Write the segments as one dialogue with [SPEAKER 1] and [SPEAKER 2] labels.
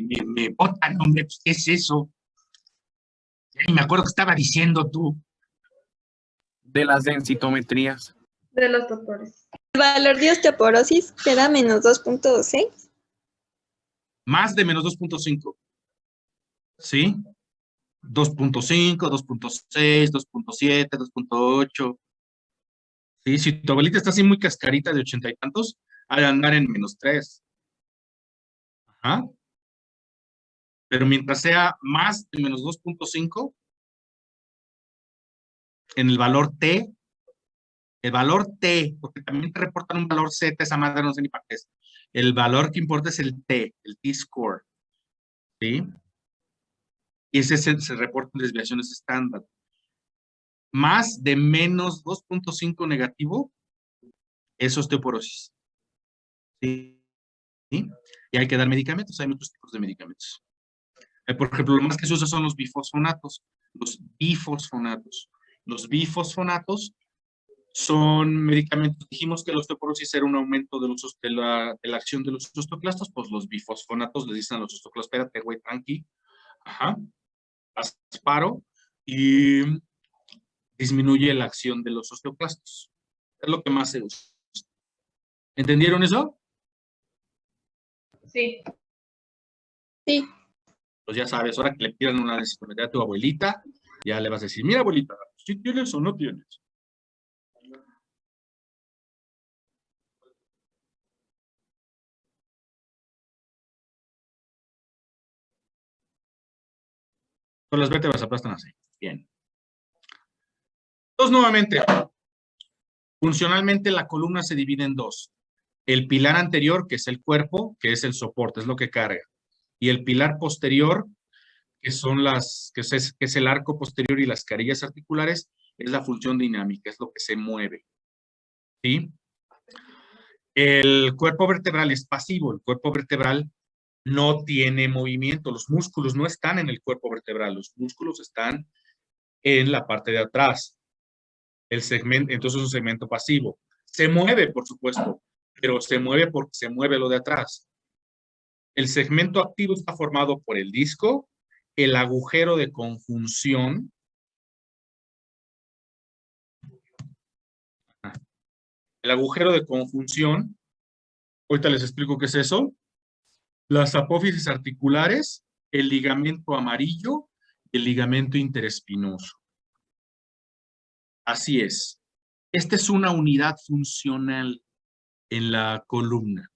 [SPEAKER 1] me botan, hombre, pues, ¿qué es eso? Ya ni me acuerdo qué estaba diciendo tú.
[SPEAKER 2] De las densitometrías.
[SPEAKER 3] De los doctores.
[SPEAKER 4] El valor de osteoporosis queda menos 2.6.
[SPEAKER 1] Más de menos 2.5. ¿Sí? 2.5, 2.6, 2.7, 2.8. ¿Sí? Si tu abuelita está así muy cascarita de 80 y tantos, ha de andar en menos 3. Ajá. Pero mientras sea más de menos 2.5, en el valor T, porque también te reportan un valor Z, esa madre no sé ni para qué es. El valor que importa es el T, el T-score. ¿Sí? Y ese se reporta en desviaciones estándar. Más de menos 2.5 negativo es osteoporosis. ¿Sí? ¿Sí? Y hay que dar medicamentos, hay muchos tipos de medicamentos. Por ejemplo, lo más que se usa son los bifosfonatos. Los bifosfonatos. Los bifosfonatos son medicamentos. Dijimos que la osteoporosis era un aumento de la acción de los osteoclastos, pues los bifosfonatos le dicen a los osteoclastos, espérate, güey, tranqui. Ajá. Asparo y disminuye la acción de los osteoclastos. Es lo que más se usa. ¿Entendieron eso?
[SPEAKER 3] Sí.
[SPEAKER 4] Sí.
[SPEAKER 1] Pues ya sabes, ahora que le pidan una densitometría a tu abuelita, ya le vas a decir, mira abuelita, ¿sí tienes o no tienes? Todas las vértebras aplastan así. Bien. Entonces, nuevamente, funcionalmente la columna se divide en dos. El pilar anterior, que es el cuerpo, que es el soporte, es lo que carga. Y el pilar posterior, que es el arco posterior y las carillas articulares, es la función dinámica, es lo que se mueve. ¿Sí? El cuerpo vertebral es pasivo, el cuerpo vertebral no tiene movimiento, los músculos no están en el cuerpo vertebral, los músculos están en la parte de atrás. El segmento, entonces es un segmento pasivo. Se mueve, por supuesto, pero se mueve porque se mueve lo de atrás. El segmento activo está formado por el disco, el agujero de conjunción, el agujero de conjunción, ahorita les explico qué es eso, las apófisis articulares, el ligamento amarillo y el ligamento interespinoso. Así es. Esta es una unidad funcional en la columna.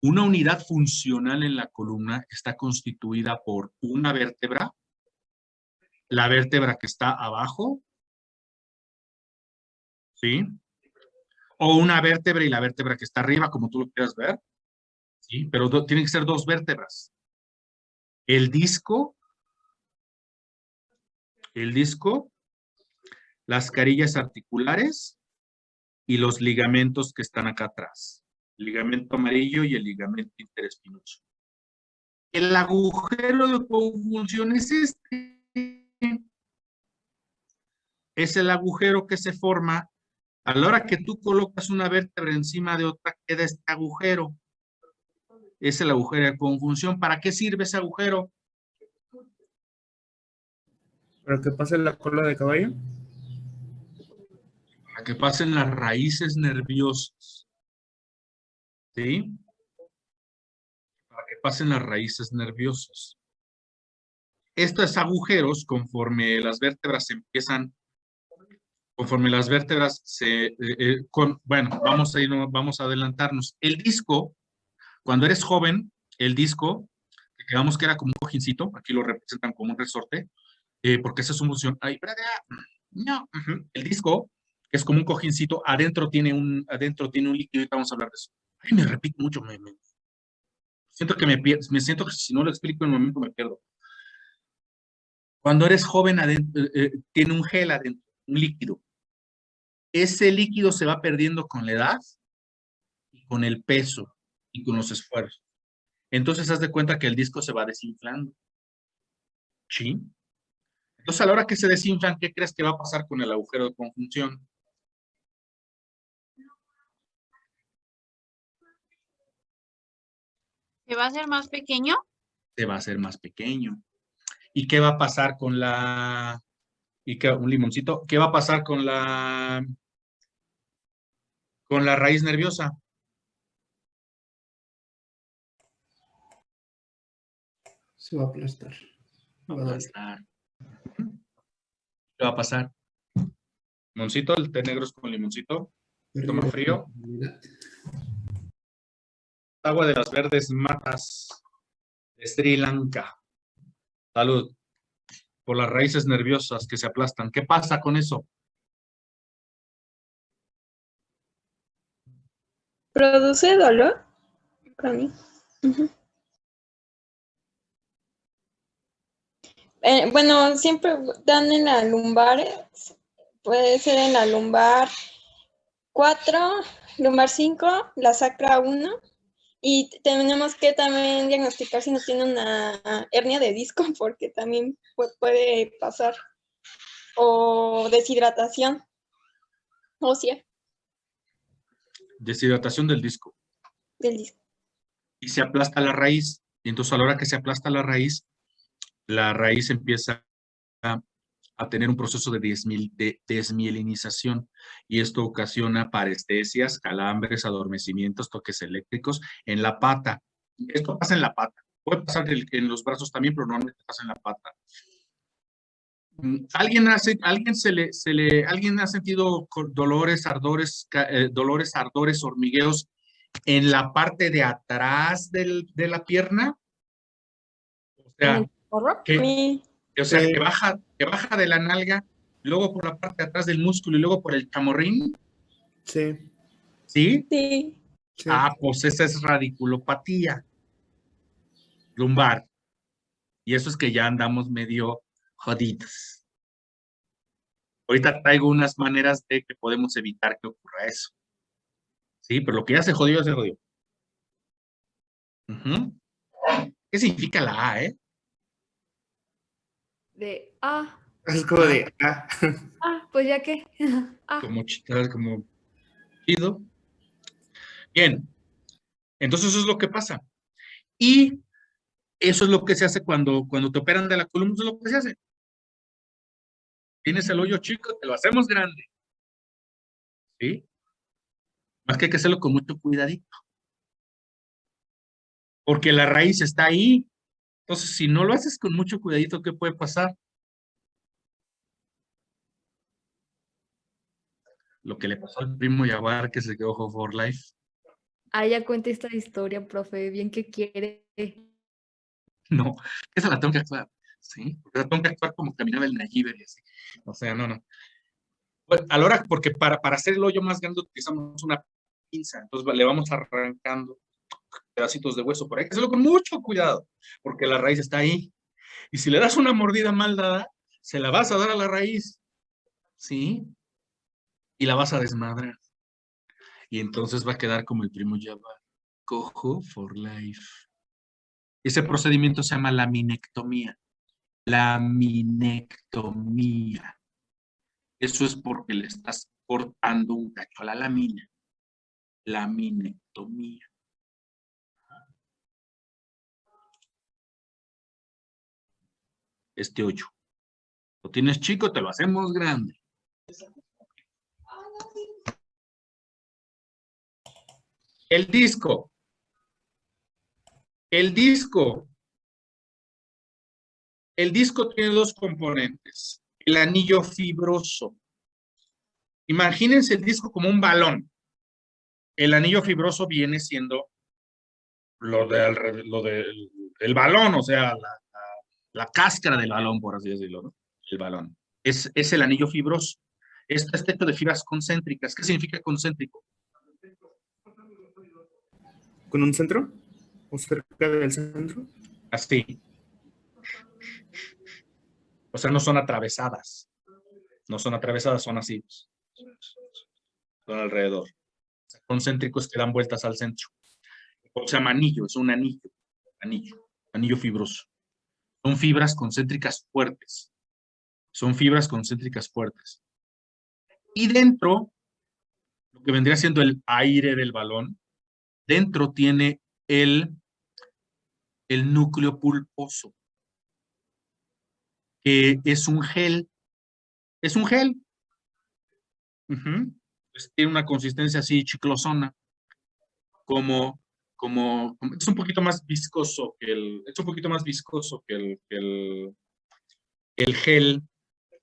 [SPEAKER 1] Una unidad funcional en la columna está constituida por una vértebra, la vértebra que está abajo, ¿sí? O una vértebra y la vértebra que está arriba, como tú lo quieras ver, ¿sí? Pero tienen que ser dos vértebras. El disco, las carillas articulares y los ligamentos que están acá atrás. El ligamento amarillo y el ligamento interespinoso. El agujero de conjunción es este. Es el agujero que se forma a la hora que tú colocas una vértebra encima de otra, queda este agujero. Es el agujero de conjunción. ¿Para qué sirve ese agujero?
[SPEAKER 2] ¿Para que pase la cola de caballo?
[SPEAKER 1] Para que pasen las raíces nerviosas. ¿Sí? Para que pasen las raíces nerviosas. Estos agujeros, conforme las vértebras bueno, vamos a adelantarnos. El disco, cuando eres joven, el disco, que quedamos que era como un cojincito, aquí lo representan como un resorte, porque esa es su función. Ay, no, el disco, que es como un cojincito, adentro tiene un líquido, y vamos a hablar de eso. Ay, me repito mucho, siento que me siento que si no lo explico en el momento me pierdo. Cuando eres joven, tiene un gel adentro, un líquido. Ese líquido se va perdiendo con la edad, y con el peso y con los esfuerzos. Entonces, haz de cuenta que el disco se va desinflando. ¿Sí? Entonces, a la hora que se desinflan, ¿qué crees que va a pasar con el agujero de conjunción?
[SPEAKER 5] ¿Se va a hacer más pequeño?
[SPEAKER 1] se va a hacer más pequeño. ¿Y qué va a pasar con la... un limoncito? ¿Qué va a pasar con la raíz nerviosa?
[SPEAKER 2] Se va a aplastar.
[SPEAKER 1] Va a aplastar. ¿Qué va a pasar? Limoncito, el té negro es con limoncito. Toma frío. Agua de las verdes matas de Sri Lanka. Salud. Por las raíces nerviosas que se aplastan. ¿Qué pasa con eso?
[SPEAKER 4] ¿Produce dolor? Connie. Ujú. Bueno, siempre dan en la lumbar, puede ser en la lumbar 4, lumbar 5, la sacra 1, y tenemos que también diagnosticar si no tiene una hernia de disco, porque también puede pasar, o deshidratación ósea
[SPEAKER 1] Deshidratación del disco.
[SPEAKER 4] del disco.
[SPEAKER 1] Y se aplasta la raíz. Y entonces a la hora que se aplasta la raíz empieza a tener un proceso de desmielinización. Y esto ocasiona parestesias, calambres, adormecimientos, toques eléctricos en la pata. Esto pasa en la pata. Puede pasar en los brazos también, pero normalmente pasa en la pata. ¿Alguien ha sentido dolores, ardores, hormigueos en la parte de atrás de la pierna? O
[SPEAKER 3] ¿En
[SPEAKER 1] sea,
[SPEAKER 3] el morro?
[SPEAKER 4] Sí,
[SPEAKER 1] que baja de la nalga, luego por la parte de atrás del músculo y luego por el chamorrín,
[SPEAKER 2] Sí,
[SPEAKER 1] ¿sí?
[SPEAKER 4] sí.
[SPEAKER 2] sí.
[SPEAKER 1] Ah, pues esa es radiculopatía lumbar. Y eso es que ya andamos medio jodidos. Ahorita traigo unas maneras de que podemos evitar que ocurra eso. Sí, pero lo que ya se jodió, ya se jodió. Ujú. ¿Qué significa la A,
[SPEAKER 3] De,
[SPEAKER 2] Es como de,
[SPEAKER 3] pues ya que.
[SPEAKER 1] Como chido. Bien, entonces eso es lo que pasa. Y eso es lo que se hace cuando te operan de la columna, eso es lo que se hace. Tienes el hoyo chico, te lo hacemos grande. ¿Sí? Más que hay que hacerlo con mucho cuidadito. Porque la raíz está ahí. Entonces, si no lo haces con mucho cuidadito, ¿qué puede pasar? Lo que le pasó al primo Yaguar que se quedó for life.
[SPEAKER 3] Ya cuenta esta historia, profe, bien que quiere.
[SPEAKER 1] No, esa la tengo que actuar. ¿Sí? Porque la tengo que actuar como caminaba el Nayib y así. O sea, no. Pues, a la hora, porque para hacer el hoyo más grande utilizamos una pinza. Entonces le vamos arrancando pedacitos de hueso por ahí. Hay que hacerlo con mucho cuidado, porque la raíz está ahí. Y si le das una mordida mal dada, se la vas a dar a la raíz. ¿Sí? Y la vas a desmadrar. Y entonces va a quedar como el primo Yaguar. Cojo for life. Ese procedimiento se llama laminectomía. Laminectomía. Eso es porque le estás cortando un cacho a la lámina. Laminectomía. Este hoyo. Lo tienes chico, te lo hacemos grande. El disco. El disco tiene dos componentes. El anillo fibroso. Imagínense el disco como un balón. El anillo fibroso viene siendo el balón, o sea, la cáscara del balón, por así decirlo, ¿no? El balón. Es el anillo fibroso. Esto está hecho de fibras concéntricas. ¿Qué significa concéntrico?
[SPEAKER 2] ¿Con un centro? ¿O cerca del centro?
[SPEAKER 1] Así. O sea, no son atravesadas. No son atravesadas, son así. Son alrededor. Concéntricos que dan vueltas al centro. O sea, anillo, es un anillo fibroso. Son fibras concéntricas fuertes. Son fibras concéntricas fuertes. Y dentro, lo que vendría siendo el aire del balón, dentro tiene el núcleo pulposo, que es un gel. Es un gel. Ujú. Pues tiene una consistencia así chiclosona, es un poquito más viscoso que el gel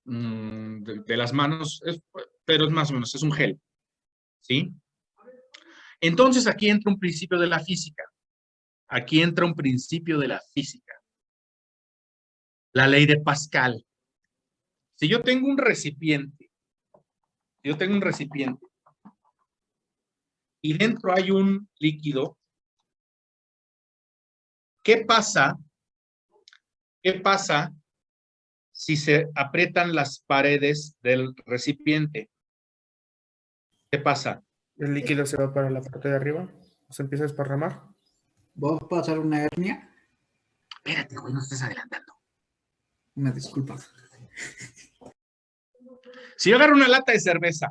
[SPEAKER 1] de las manos, pero es más o menos, es un gel, ¿sí? Entonces aquí entra un principio de la física. Aquí entra un principio de la física. La ley de Pascal. Si yo tengo un recipiente, y dentro hay un líquido, ¿qué pasa? ¿Qué pasa si se aprietan las paredes del recipiente? ¿Qué pasa?
[SPEAKER 2] El líquido se va para la parte de arriba, se empieza a esparramar.
[SPEAKER 5] ¿Va a pasar una hernia?
[SPEAKER 1] Espérate, güey, no estés adelantando.
[SPEAKER 5] Una disculpa.
[SPEAKER 1] Si yo agarro una lata de cerveza,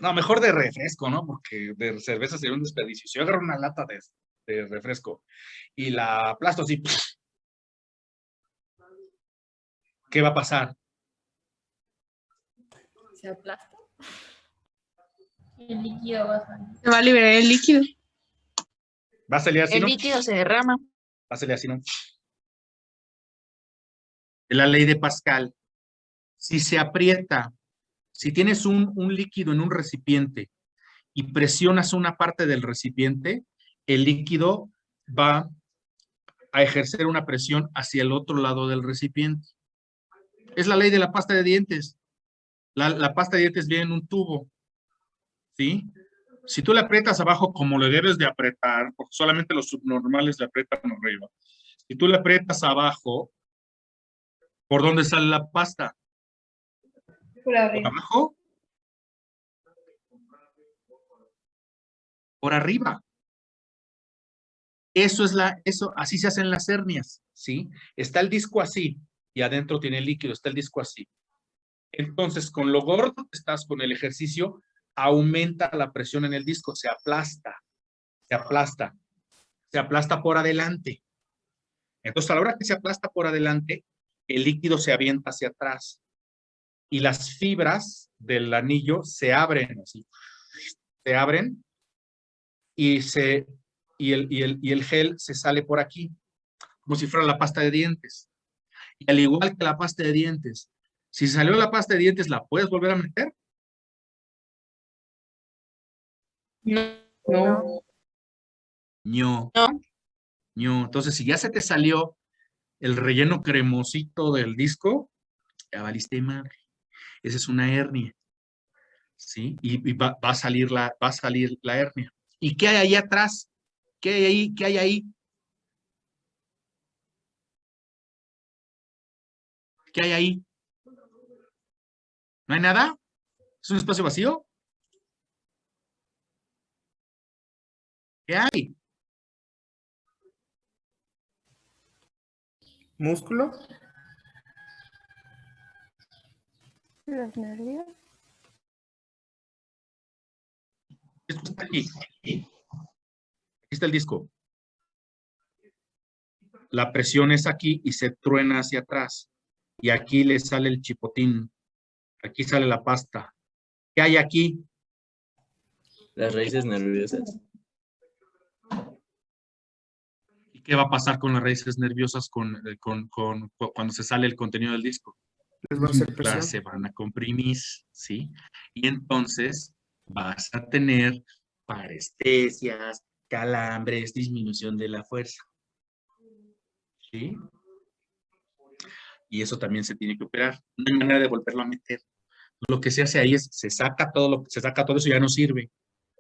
[SPEAKER 1] no, mejor de refresco, ¿no? Porque de cerveza sería un desperdicio. Si yo agarro una lata de refresco y la aplasto así, ¿qué va a pasar?
[SPEAKER 3] Se aplasta.
[SPEAKER 6] El líquido va a salir.
[SPEAKER 7] Se va a liberar el líquido.
[SPEAKER 1] ¿Va a salir así,
[SPEAKER 7] El
[SPEAKER 1] no?
[SPEAKER 7] líquido se derrama.
[SPEAKER 1] Va a salir así, ¿no? Es la ley de Pascal. Si se aprieta, si tienes un líquido en un recipiente y presionas una parte del recipiente, el líquido va a ejercer una presión hacia el otro lado del recipiente. Es la ley de la pasta de dientes. La pasta de dientes viene en un tubo, ¿sí? Si tú le aprietas abajo como le debes de apretar, porque solamente los subnormales le aprietan arriba. Si tú le aprietas abajo, ¿por dónde sale la pasta?
[SPEAKER 6] Por
[SPEAKER 1] ¿Por
[SPEAKER 6] arriba.
[SPEAKER 1] abajo? Por arriba. Eso, así se hacen las hernias, ¿sí? Está el disco así y adentro tiene el líquido, está el disco así. Entonces, con lo gordo que estás con el ejercicio, aumenta la presión en el disco, se aplasta por adelante. Entonces, a la hora que se aplasta por adelante, el líquido se avienta hacia atrás y las fibras del anillo se abren así, se abren y el gel se sale por aquí, como si fuera la pasta de dientes. Y al igual que la pasta de dientes, si salió la pasta de dientes, ¿la puedes volver a meter?
[SPEAKER 7] No.
[SPEAKER 1] No.
[SPEAKER 7] No.
[SPEAKER 1] No. Entonces, si ya se te salió el relleno cremosito del disco, ya valiste madre. Esa es una hernia, ¿sí? Y va a salir la hernia. ¿Y qué hay ahí atrás? ¿Qué hay ahí? ¿Qué hay ahí? ¿Qué hay ahí? ¿No hay nada? ¿Es un espacio vacío? ¿Qué hay?
[SPEAKER 2] ¿Músculo?
[SPEAKER 7] Los nervios.
[SPEAKER 1] Esto está aquí. Aquí está el disco. La presión es aquí y se truena hacia atrás. Y aquí le sale el chipotín. Aquí sale la pasta. ¿Qué hay aquí?
[SPEAKER 8] Las raíces nerviosas.
[SPEAKER 1] ¿Y qué va a pasar con las raíces nerviosas cuando se sale el contenido del disco?
[SPEAKER 2] Les va a hacer
[SPEAKER 1] Claro,
[SPEAKER 2] presión.
[SPEAKER 1] se van a comprimir, ¿sí? Y entonces vas a tener parestesias, calambres, disminución de la fuerza. ¿Sí? Y eso también se tiene que operar. No hay manera de volverlo a meter. Lo que se hace ahí es, se saca todo eso, ya no sirve,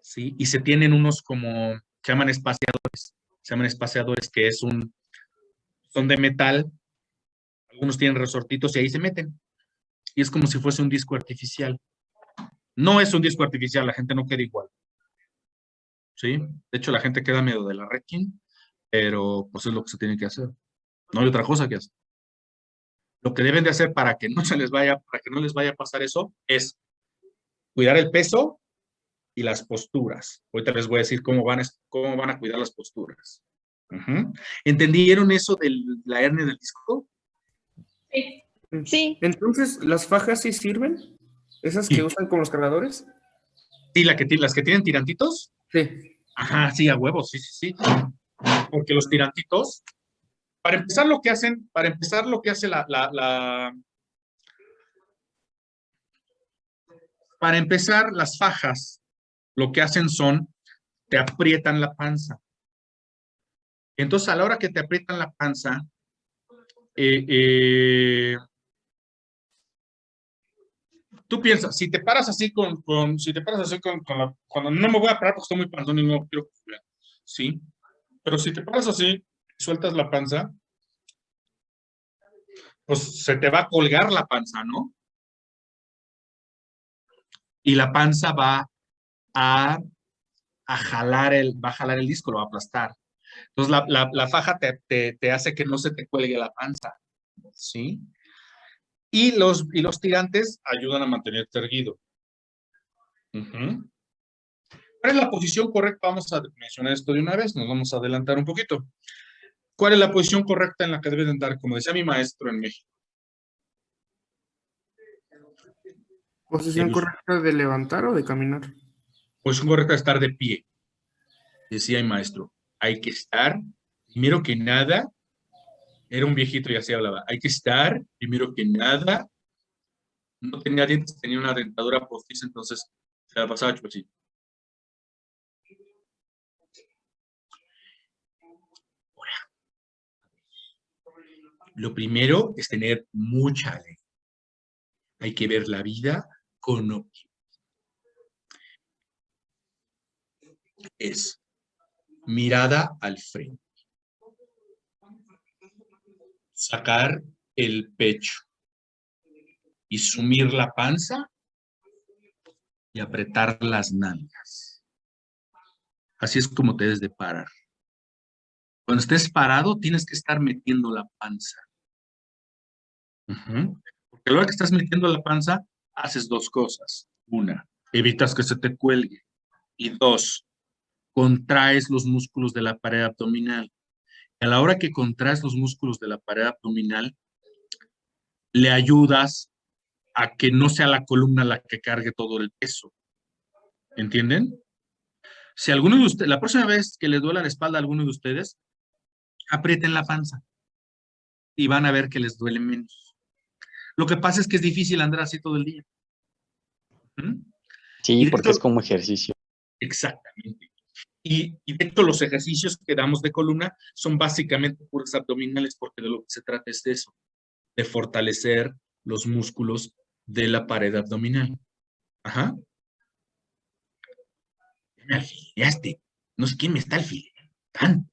[SPEAKER 1] ¿sí? Y se tienen unos como, se llaman espaciadores, que son de metal, algunos tienen resortitos y ahí se meten. Y es como si fuese un disco artificial. No es un disco artificial, la gente no queda igual, ¿sí? De hecho, la gente queda medio de la Redkin, pero pues es lo que se tiene que hacer. No hay otra cosa que hacer. Lo que deben de hacer para que no les vaya a pasar eso es cuidar el peso y las posturas. Ahorita les voy a decir cómo van a cuidar las posturas. Ujú. ¿Entendieron eso de la hernia del disco?
[SPEAKER 6] Sí.
[SPEAKER 4] Sí.
[SPEAKER 2] Entonces, ¿las fajas sí sirven? ¿Esas que
[SPEAKER 1] Sí.
[SPEAKER 2] usan con los cargadores?
[SPEAKER 1] Sí, las que tienen tirantitos.
[SPEAKER 2] Sí.
[SPEAKER 1] Ajá, sí, a huevos, sí, sí, sí. Porque los tirantitos, para empezar lo que hace para empezar las fajas, lo que hacen son, te aprietan la panza. Entonces, a la hora que te aprietan la panza, eh, eh, tú piensas, si te paras así cuando no me voy a parar porque estoy muy panzón y no quiero que vean, ¿sí? Pero si te paras así, sueltas la panza, pues se te va a colgar la panza, ¿no? Y la panza va a jalar el disco, lo va a aplastar. Entonces la faja te hace que no se te cuelgue la panza, ¿sí? Y los tirantes ayudan a mantenerte erguido. Ujú. ¿Cuál es la posición correcta? Vamos a mencionar esto de una vez, nos vamos a adelantar un poquito. ¿Cuál es la posición correcta en la que deben andar? Como decía mi maestro en México.
[SPEAKER 2] ¿Posición correcta de levantar o de caminar?
[SPEAKER 1] Posición correcta es estar de pie. Decía mi maestro, hay que estar, primero que nada, era un viejito y así hablaba, hay que estar, primero que nada, no tenía dientes, tenía una dentadura postiza, entonces se la pasaba hecho así. Lo primero es tener mucha alegría. Hay que ver la vida con optimismo. Es mirada al frente. Sacar el pecho y sumir la panza y apretar las nalgas. Así es como te debes de parar. Cuando estés parado, tienes que estar metiendo la panza. Porque a la hora que estás metiendo la panza, haces dos cosas. Una, evitas que se te cuelgue. Y dos, contraes los músculos de la pared abdominal. A la hora que contraes los músculos de la pared abdominal, le ayudas a que no sea la columna la que cargue todo el peso. ¿Entienden? Si alguno de ustedes, la próxima vez que le duela la espalda a alguno de ustedes, aprieten la panza y van a ver que les duele menos. Lo que pasa es que es difícil andar así todo el día.
[SPEAKER 9] Sí,
[SPEAKER 1] Y de
[SPEAKER 9] porque es
[SPEAKER 1] hecho,
[SPEAKER 9] como ejercicio.
[SPEAKER 1] exactamente. Y de hecho los ejercicios que damos de columna son básicamente puros abdominales porque de lo que se trata es de eso, de fortalecer los músculos de la pared abdominal. Ajá. Me alfileaste. No sé quién me está alfileando.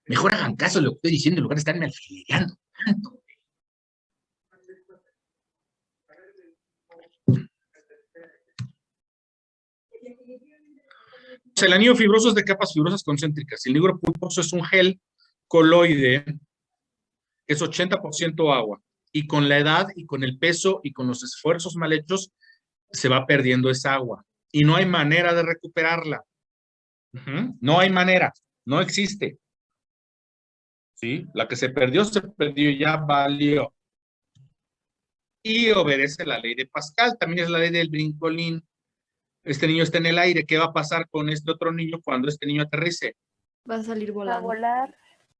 [SPEAKER 1] Mejor hagan caso de lo que estoy diciendo en lugar de estarme alfileando tanto. El anillo fibroso es de capas fibrosas concéntricas. El negro pulposo es un gel coloide que es 80% agua. Y con la edad y con el peso y con los esfuerzos mal hechos, se va perdiendo esa agua. Y no hay manera de recuperarla. No hay manera. No existe. ¿Sí? La que se perdió y ya valió. Y obedece la ley de Pascal. También es la ley del brincolín. Este niño está en el aire. ¿Qué va a pasar con este otro niño cuando este niño aterrice?
[SPEAKER 3] Va a salir
[SPEAKER 7] A
[SPEAKER 3] volando.
[SPEAKER 7] volar.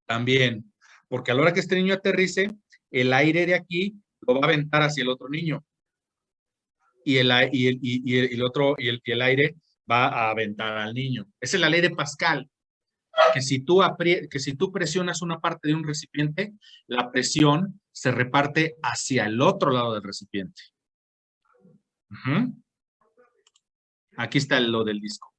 [SPEAKER 1] También. Porque a la hora que este niño aterrice, el aire de aquí lo va a aventar hacia el otro niño. Y el aire va a aventar al niño. Esa es la ley de Pascal. Que si tú presionas una parte de un recipiente, la presión se reparte hacia el otro lado del recipiente. Aquí está lo del disco.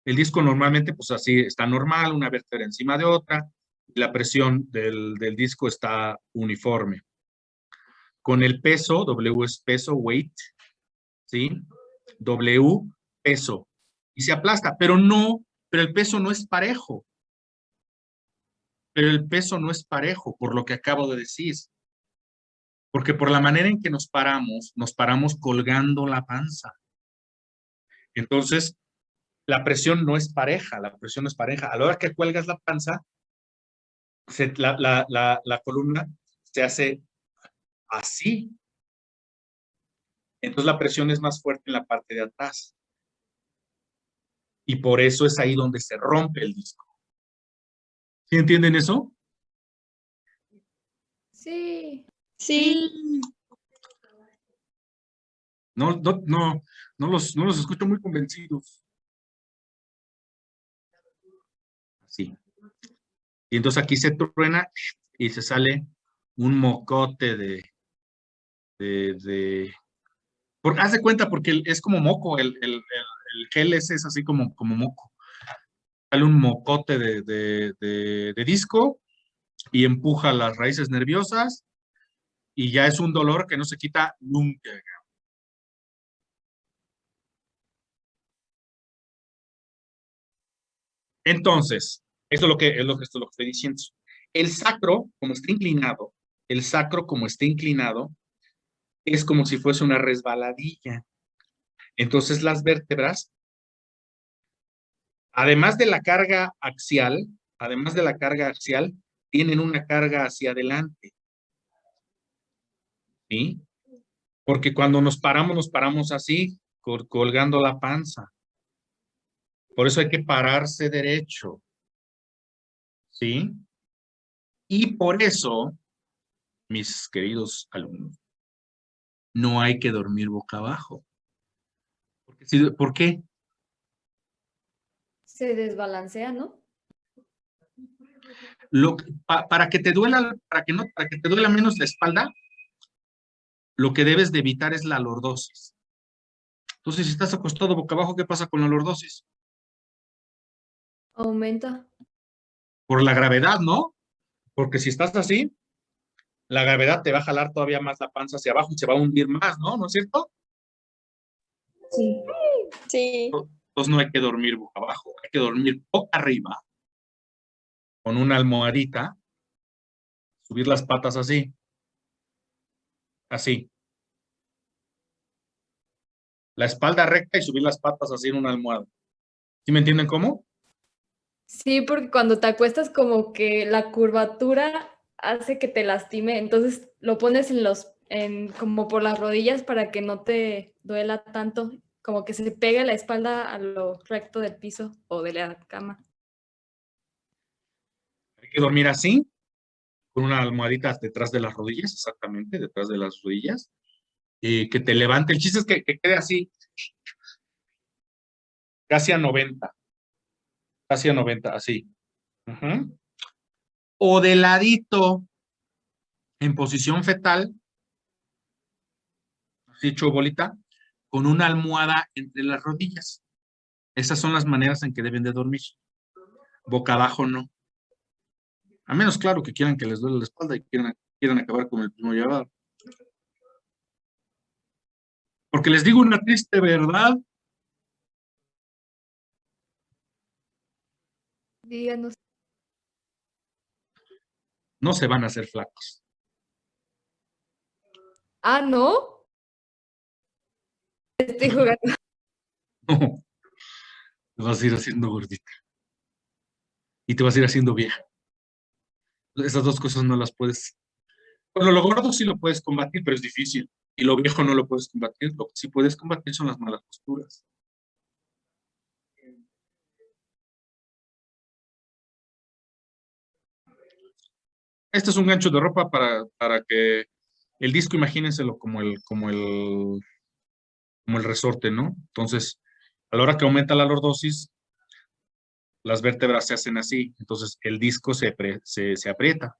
[SPEAKER 1] El disco normalmente, pues así, está normal, una vértebra encima de otra, y la presión del disco está uniforme. Con el peso, W es peso, weight, ¿sí? W, peso. Y se aplasta, pero el peso no es parejo. Pero el peso no es parejo, por lo que acabo de decir. Porque por la manera en que nos paramos colgando la panza. Entonces, la presión no es pareja, la presión no es pareja. A la hora que cuelgas la panza, la columna se hace así. Entonces la presión es más fuerte en la parte de atrás. Y por eso es ahí donde se rompe el disco. ¿Sí entienden eso?
[SPEAKER 3] Sí.
[SPEAKER 4] Sí.
[SPEAKER 1] No los escucho muy convencidos. Así. Y entonces aquí se truena y se sale un mocote haz de cuenta, porque es como moco, el gel ese es así como moco. Sale un mocote de disco y empuja las raíces nerviosas y ya es un dolor que no se quita nunca. Entonces, esto es lo que estoy diciendo. El sacro, como está inclinado, es como si fuese una resbaladilla. Entonces las vértebras, además de la carga axial, tienen una carga hacia adelante. ¿Sí? Porque cuando nos paramos así, colgando la panza. Por eso hay que pararse derecho. ¿Sí? Y por eso, mis queridos alumnos, no hay que dormir boca abajo. ¿Por qué?
[SPEAKER 3] Se desbalancea, ¿no?
[SPEAKER 1] Para que te duela menos la espalda, lo que debes de evitar es la lordosis. Entonces, si estás acostado boca abajo, ¿qué pasa con la lordosis?
[SPEAKER 3] Aumenta.
[SPEAKER 1] Por la gravedad, ¿no? Porque si estás así, la gravedad te va a jalar todavía más la panza hacia abajo y se va a hundir más, ¿no? ¿No es cierto?
[SPEAKER 3] Sí.
[SPEAKER 4] Sí.
[SPEAKER 1] Entonces no hay que dormir boca abajo, hay que dormir boca arriba, con una almohadita, subir las patas así, así. La espalda recta y subir las patas así en una almohada. ¿Sí me entienden cómo?
[SPEAKER 3] Sí, porque cuando te acuestas como que la curvatura hace que te lastime, entonces lo pones como por las rodillas para que no te duela tanto, como que se pegue la espalda a lo recto del piso o de la cama.
[SPEAKER 1] Hay que dormir así, con una almohadita detrás de las rodillas, exactamente, detrás de las rodillas, y que te levante. El chiste es que quede así, casi a 90, así. Ujú. O de ladito, en posición fetal, así hecho bolita, con una almohada entre las rodillas. Esas son las maneras en que deben de dormir. Boca abajo no. A menos, claro, que quieran que les duele la espalda y quieran acabar con el primo llevado. Porque les digo una triste verdad,
[SPEAKER 3] Díganos.
[SPEAKER 1] no se van a hacer flacos.
[SPEAKER 3] Ah, ¿no? Estoy jugando.
[SPEAKER 1] No, te vas a ir haciendo gordita. Y te vas a ir haciendo vieja. Esas dos cosas no las puedes. Bueno, lo gordo sí lo puedes combatir, pero es difícil. Y lo viejo no lo puedes combatir. Lo que sí puedes combatir son las malas posturas. Este es un gancho de ropa para que el disco, imagínenselo como el resorte, ¿no? Entonces, a la hora que aumenta la lordosis, las vértebras se hacen así. Entonces, el disco se aprieta.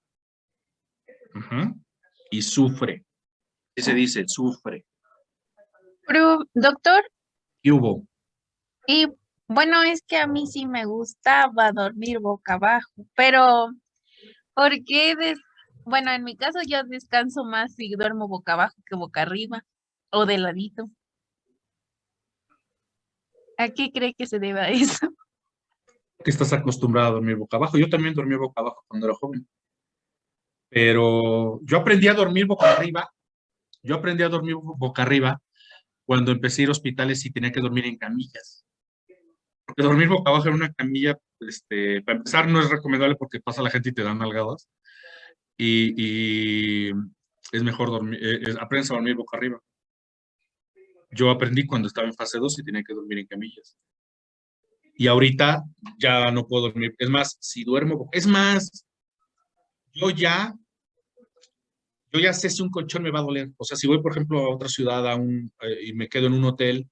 [SPEAKER 1] Ujú. Y sufre. ¿Qué se dice? Sufre.
[SPEAKER 7] Pero, doctor,
[SPEAKER 1] ¿Qué hubo?
[SPEAKER 7] y bueno, es que a mí sí me gustaba dormir boca abajo, pero ¿por qué? Bueno, en mi caso yo descanso más si duermo boca abajo que boca arriba o de ladito. ¿A qué cree que se deba eso?
[SPEAKER 1] Que estás acostumbrado a dormir boca abajo. Yo también dormía boca abajo cuando era joven. Pero yo aprendí a dormir boca arriba. Yo aprendí a dormir boca arriba cuando empecé a ir a hospitales y tenía que dormir en camillas. Porque dormir boca abajo en una camilla, para empezar, no es recomendable porque pasa la gente y te dan nalgadas. Y es mejor dormir, aprendes a dormir boca arriba. Yo aprendí cuando estaba en fase 2 y tenía que dormir en camillas. Y ahorita ya no puedo dormir. Es más, si duermo, es más, yo ya sé si un colchón me va a doler. O sea, si voy, por ejemplo, a otra ciudad y me quedo en un hotel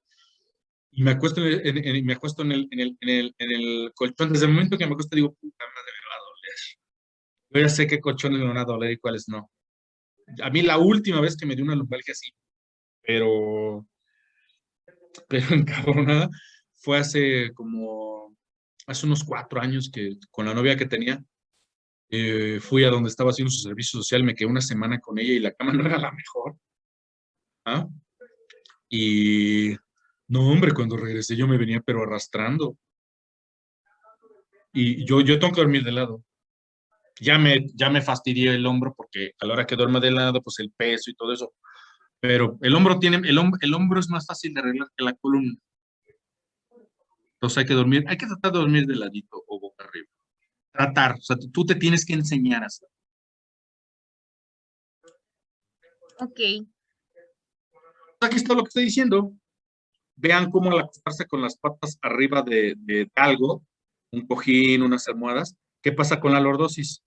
[SPEAKER 1] y me acuesto me acuesto en el colchón, desde el momento que me acuesto digo, puta madre, me va a doler. Yo ya sé qué colchones me van a doler y cuáles no. A mí la última vez que me dio una lumbalgia así, pero encabronada, fue hace unos 4 años que con la novia que tenía, fui a donde estaba haciendo su servicio social, me quedé una semana con ella y la cama no era la mejor. ¿Ah? Y no, hombre, cuando regresé yo me venía pero arrastrando. Y yo tengo que dormir de lado. Ya me fastidié el hombro porque a la hora que duermo de lado, pues el peso y todo eso. Pero el hombro es más fácil de arreglar que la columna. Entonces hay que tratar de dormir de ladito o boca arriba. Tratar, o sea, tú te tienes que enseñar a hacer.
[SPEAKER 7] Ok.
[SPEAKER 1] Aquí está lo que estoy diciendo. Vean cómo al acostarse con las patas arriba de algo, un cojín, unas almohadas, ¿qué pasa con la lordosis?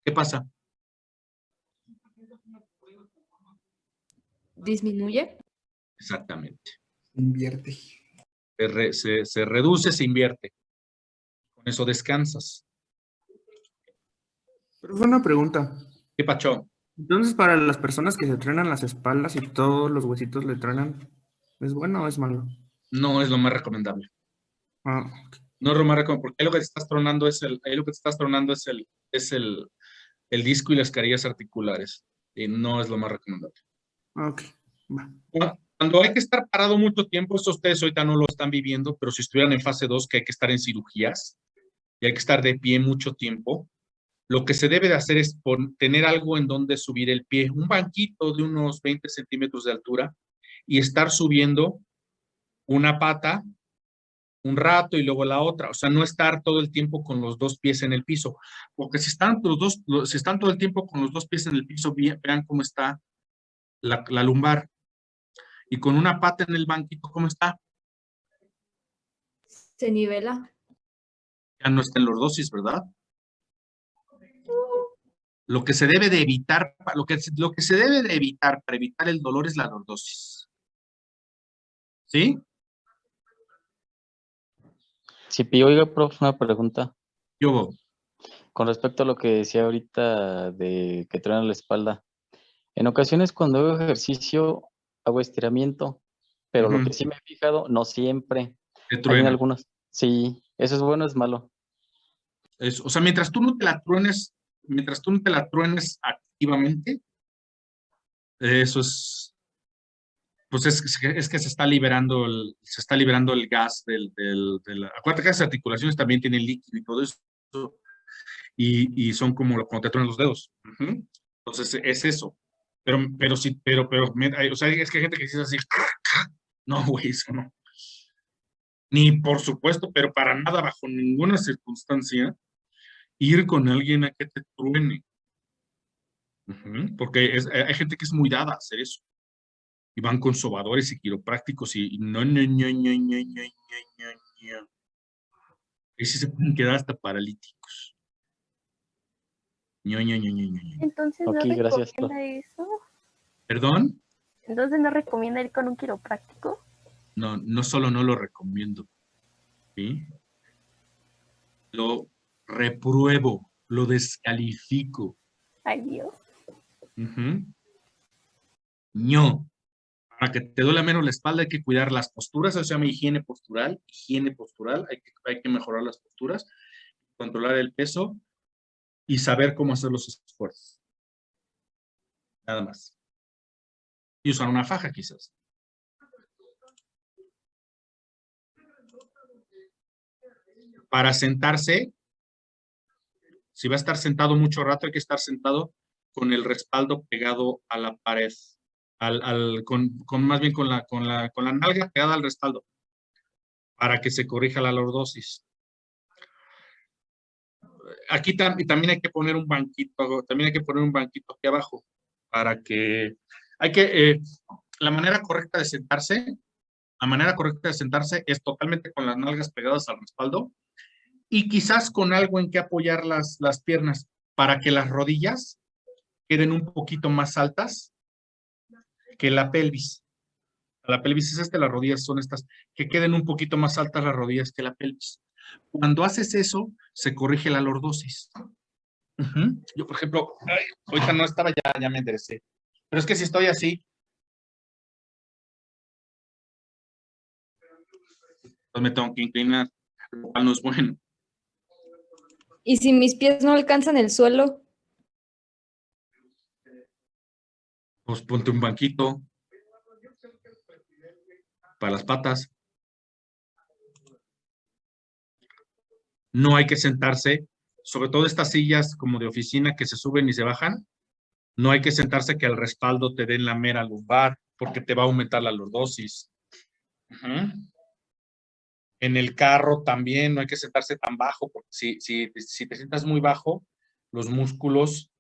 [SPEAKER 1] ¿Qué pasa?
[SPEAKER 3] ¿Disminuye?
[SPEAKER 1] Exactamente.
[SPEAKER 5] Invierte.
[SPEAKER 1] Se reduce, se invierte. Con eso descansas.
[SPEAKER 2] Pero fue una pregunta.
[SPEAKER 1] ¿Qué pacho?
[SPEAKER 2] Entonces, para las personas que se truenan las espaldas y todos los huesitos le truenan, ¿es bueno o es malo?
[SPEAKER 1] No es lo más recomendable.
[SPEAKER 2] Ah,
[SPEAKER 1] No es lo más recomendable, porque ahí lo que te estás tronando es el disco y las carillas articulares. Y no es lo más recomendable.
[SPEAKER 2] ok. Va.
[SPEAKER 1] Cuando hay que estar parado mucho tiempo, eso ustedes ahorita no lo están viviendo, pero si estuvieran en fase 2, que hay que estar en cirugías y hay que estar de pie mucho tiempo, lo que se debe de hacer es tener algo en donde subir el pie, un banquito de unos 20 centímetros de altura y estar subiendo una pata un rato y luego la otra, o sea, no estar todo el tiempo con los dos pies en el piso, porque si están todo el tiempo con los dos pies en el piso, vean cómo está la lumbar, y con una pata en el banquito, ¿cómo está?
[SPEAKER 3] ¿Se nivela?
[SPEAKER 1] Ya no está en lordosis, ¿verdad? Lo que se debe de evitar, lo que se debe de evitar para evitar el dolor es la lordosis. ¿Sí?
[SPEAKER 9] Sí, oiga, profe, una pregunta.
[SPEAKER 1] Yo,
[SPEAKER 9] Con respecto a lo que decía ahorita de que truena la espalda. En ocasiones cuando hago ejercicio, hago estiramiento, pero lo que sí me he fijado, no siempre.
[SPEAKER 1] te
[SPEAKER 9] Hay en
[SPEAKER 1] truena.
[SPEAKER 9] algunos. Sí, ¿eso es bueno o es malo?
[SPEAKER 1] O sea, mientras tú no te la truenes activamente, eso es, pues es que se está liberando el gas acuérdate que esas articulaciones también tienen líquido y todo eso, y son como cuando te truenan los dedos. Entonces, es eso. Pero sí, o sea, es que hay gente que dice así, no, güey, eso no. Ni por supuesto, pero para nada, bajo ninguna circunstancia, ir con alguien a que te truene. Porque hay gente que es muy dada a hacer eso. Y van con sobadores y quiroprácticos y no. Y sí se pueden quedar hasta paralíticos.
[SPEAKER 6] Entonces
[SPEAKER 9] Ok,
[SPEAKER 6] no
[SPEAKER 9] gracias,
[SPEAKER 6] recomienda eso.
[SPEAKER 1] ¿Perdón?
[SPEAKER 6] Entonces no recomienda ir con un quiropráctico.
[SPEAKER 1] No solo no lo recomiendo, ¿sí? Lo repruebo, lo descalifico.
[SPEAKER 6] Ay, Dios.
[SPEAKER 1] No. Para que te duele menos la espalda hay que cuidar las posturas, eso se llama higiene postural. Hay que mejorar las posturas, controlar el peso y saber cómo hacer los esfuerzos. Nada más. Y usar una faja quizás. Para sentarse, si va a estar sentado mucho rato, hay que estar sentado con el respaldo pegado a la pared, más bien con la nalga pegada al respaldo. para que se corrija la lordosis. Aquí también hay que poner un banquito, aquí abajo, para que, la manera correcta de sentarse, es totalmente con las nalgas pegadas al respaldo y quizás con algo en que apoyar las piernas para que las rodillas queden un poquito más altas que la pelvis. La pelvis es las rodillas son estas, que queden un poquito más altas las rodillas que la pelvis. Cuando haces eso, se corrige la lordosis. Yo, por ejemplo, ahorita no estaba, ya me enderecé. Pero es que si estoy así, pues me tengo que inclinar, lo cual no es bueno.
[SPEAKER 3] ¿Y si mis pies no alcanzan el suelo?
[SPEAKER 1] Pues ponte un banquito para las patas. No hay que sentarse, sobre todo estas sillas como de oficina que se suben y se bajan, no hay que sentarse que al respaldo te den la mera lumbar, porque te va a aumentar la lordosis. En el carro también no hay que sentarse tan bajo, porque si te sientas muy bajo, los músculos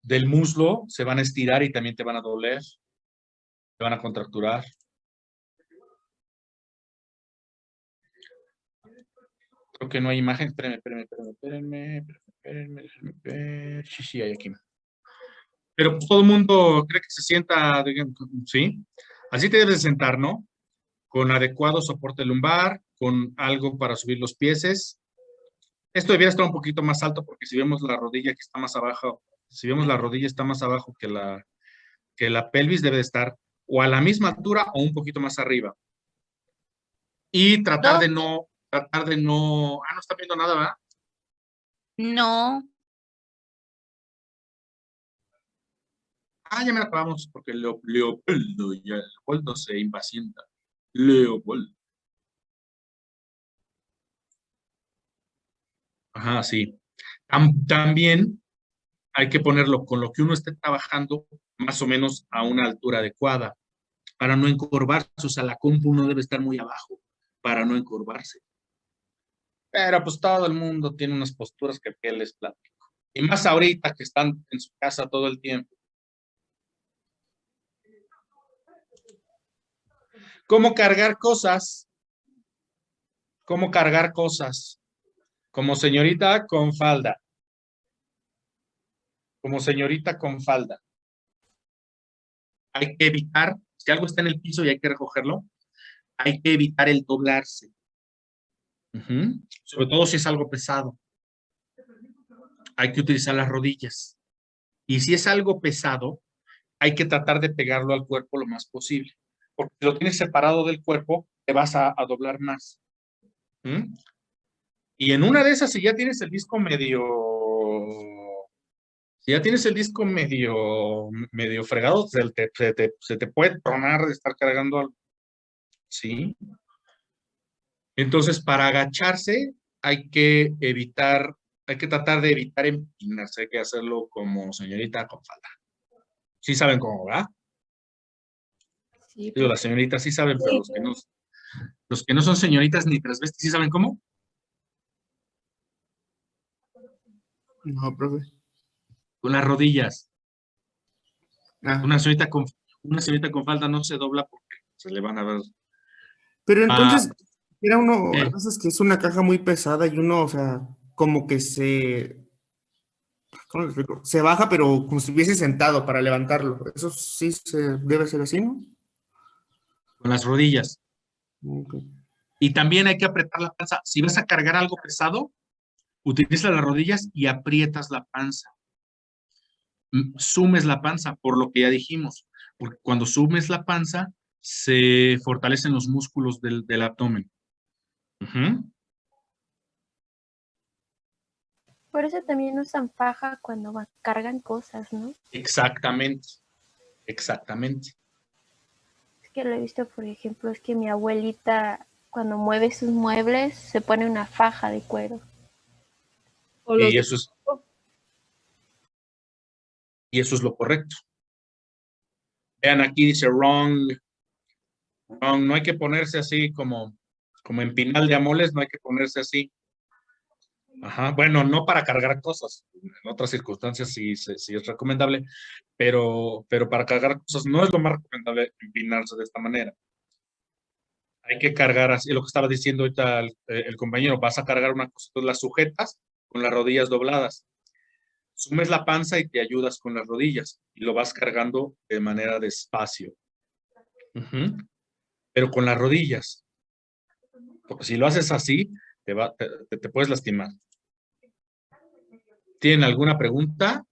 [SPEAKER 1] del muslo se van a estirar y también te van a doler, te van a contracturar. Creo que no hay imagen. Espérenme, déjenme ver. Sí, hay aquí. Pero pues, todo el mundo cree que se sienta, ¿sí? Así te debes de sentar, ¿no? Con adecuado soporte lumbar, con algo para subir los pies. Esto debiera estar un poquito más alto porque si vemos la rodilla que está más abajo, que la pelvis, debe de estar o a la misma altura o un poquito más arriba. Y tratar de no, no está viendo nada, ¿verdad?
[SPEAKER 7] No.
[SPEAKER 1] Ya me la acabamos porque Leopoldo se impacienta. Leopoldo. Ajá, sí. También hay que ponerlo con lo que uno esté trabajando más o menos a una altura adecuada para no encorvarse. O sea, la compu no debe estar muy abajo para no encorvarse. Pero pues todo el mundo tiene unas posturas que les platico. Y más ahorita que están en su casa todo el tiempo. ¿Cómo cargar cosas? Como señorita con falda. Hay que evitar, si algo está en el piso y hay que recogerlo, hay que evitar el doblarse. Sobre todo si es algo pesado. Hay que utilizar las rodillas. Y si es algo pesado, hay que tratar de pegarlo al cuerpo lo más posible. Porque si lo tienes separado del cuerpo, te vas a doblar más. Y en una de esas, si ya tienes el disco medio fregado, se te puede tronar de estar cargando algo. ¿Sí? Entonces, para agacharse, hay que tratar de evitar empinarse, hay que hacerlo como señorita con falda. Sí saben cómo, ¿verdad?
[SPEAKER 3] Sí,
[SPEAKER 1] Digo, las señoritas sí saben, pero los que no son señoritas ni transvestis, ¿sí saben cómo?
[SPEAKER 2] No, profe.
[SPEAKER 1] Con las rodillas.
[SPEAKER 2] Ah.
[SPEAKER 1] Una señorita con falda no se dobla porque se le van a ver.
[SPEAKER 2] Pero entonces, era uno, a veces que es una caja muy pesada y uno, o sea, como que ¿cómo lo explico? Se baja, pero como si estuviese sentado para levantarlo. Eso sí debe ser así, ¿no?
[SPEAKER 1] Con las rodillas.
[SPEAKER 2] Okay.
[SPEAKER 1] Y también hay que apretar la panza. Si vas a cargar algo pesado, utiliza las rodillas y aprietas la panza. Sumes la panza, por lo que ya dijimos. Porque cuando sumes la panza, se fortalecen los músculos del abdomen.
[SPEAKER 6] Por eso también usan faja cuando cargan cosas, ¿no?
[SPEAKER 1] Exactamente.
[SPEAKER 6] Es que lo he visto, por ejemplo, es que mi abuelita cuando mueve sus muebles se pone una faja de cuero.
[SPEAKER 1] Y eso es lo correcto. Vean, aquí dice wrong. Wrong. No hay que ponerse así como en Pinal de Amoles, no hay que ponerse así. Ajá. Bueno, no para cargar cosas. En otras circunstancias sí es recomendable, pero para cargar cosas no es lo más recomendable empinarse de esta manera. Hay que cargar así, lo que estaba diciendo ahorita el compañero, vas a cargar una cosa, entonces las sujetas con las rodillas dobladas. Sumes la panza y te ayudas con las rodillas y lo vas cargando de manera despacio. Ujú. Pero con las rodillas. Porque si lo haces así, te puedes lastimar. ¿Tienen alguna pregunta?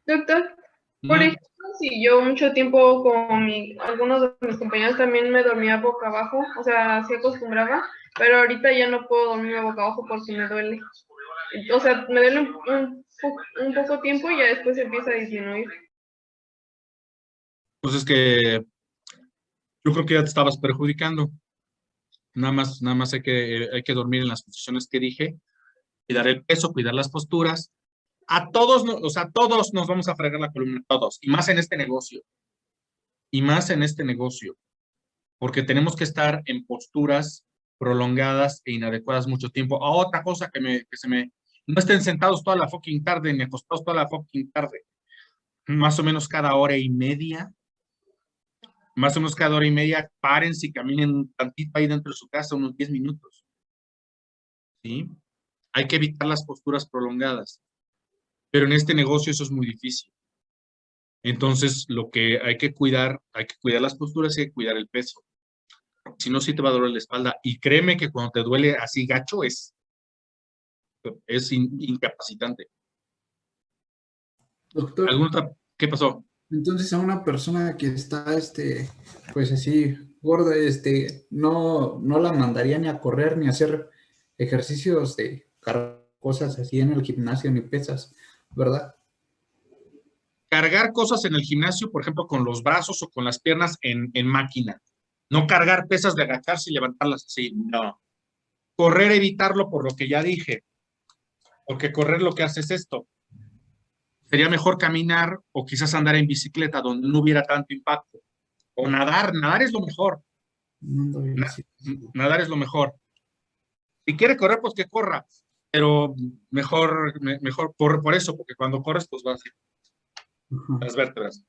[SPEAKER 10] Doctor, por ejemplo, si yo mucho tiempo con algunos de mis compañeros también me dormía boca abajo, o sea, se acostumbraba, pero ahorita ya no puedo dormirme boca abajo porque me duele. O sea, me duele un poco tiempo y ya después empieza a disminuir.
[SPEAKER 1] Pues es que yo creo que ya te estabas perjudicando. Nada más hay que dormir en las posiciones que dije, cuidar el peso, cuidar las posturas. A todos, o sea, todos nos vamos a fregar la columna, todos, y más en este negocio. Y más en este negocio, porque tenemos que estar en posturas prolongadas e inadecuadas mucho tiempo. Otra cosa no estén sentados toda la fucking tarde, ni acostados toda la fucking tarde. Más o menos cada hora y media. Más o menos cada hora y media, párense y caminen un tantito ahí dentro de su casa, unos 10 minutos. ¿Sí? Hay que evitar las posturas prolongadas. Pero en este negocio eso es muy difícil. Entonces, lo que hay que cuidar las posturas y hay que cuidar el peso. Si no, sí te va a doler la espalda. Y créeme que cuando te duele así gacho es incapacitante.
[SPEAKER 5] Doctor,
[SPEAKER 1] ¿Qué pasó?
[SPEAKER 5] entonces a una persona que está, pues así, gorda, no la mandaría ni a correr ni a hacer ejercicios de cargar cosas así en el gimnasio ni pesas, ¿verdad?
[SPEAKER 1] Cargar cosas en el gimnasio, por ejemplo, con los brazos o con las piernas en máquina. No cargar pesas de agacharse y levantarlas así, no. Correr, evitarlo por lo que ya dije. Porque correr lo que hace es esto. Sería mejor caminar o quizás andar en bicicleta donde no hubiera tanto impacto. O nadar es lo mejor. Nadar es lo mejor. Si quiere correr, pues que corra. Pero mejor por eso, porque cuando corres, pues vas a las vértebras.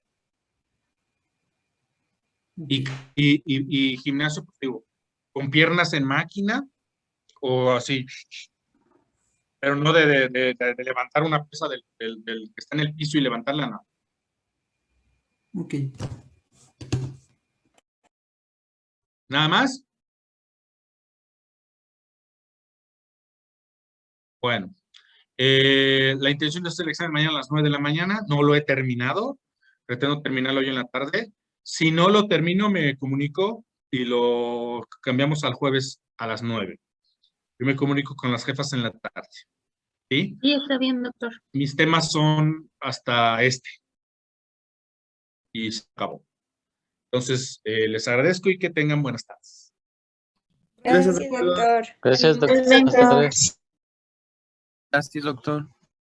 [SPEAKER 1] Y gimnasio, pues digo, con piernas en máquina o así. Pero no de levantar una pesa del que está en el piso y levantarla, no.
[SPEAKER 5] Ok.
[SPEAKER 1] ¿Nada más? Bueno. La intención de hacer el examen mañana a las 9 de la mañana. No lo he terminado. Pretendo terminarlo hoy en la tarde. Si no lo termino, me comunico y lo cambiamos al jueves a las 9. Yo me comunico con las jefas en la tarde. ¿Sí?
[SPEAKER 7] Sí, está bien, doctor.
[SPEAKER 1] Mis temas son hasta y se acabó. Entonces, les agradezco y que tengan buenas tardes.
[SPEAKER 4] Gracias, doctor.
[SPEAKER 9] Gracias, doctor.
[SPEAKER 4] Hasta luego.
[SPEAKER 9] Hasta luego.
[SPEAKER 2] Gracias, doctor.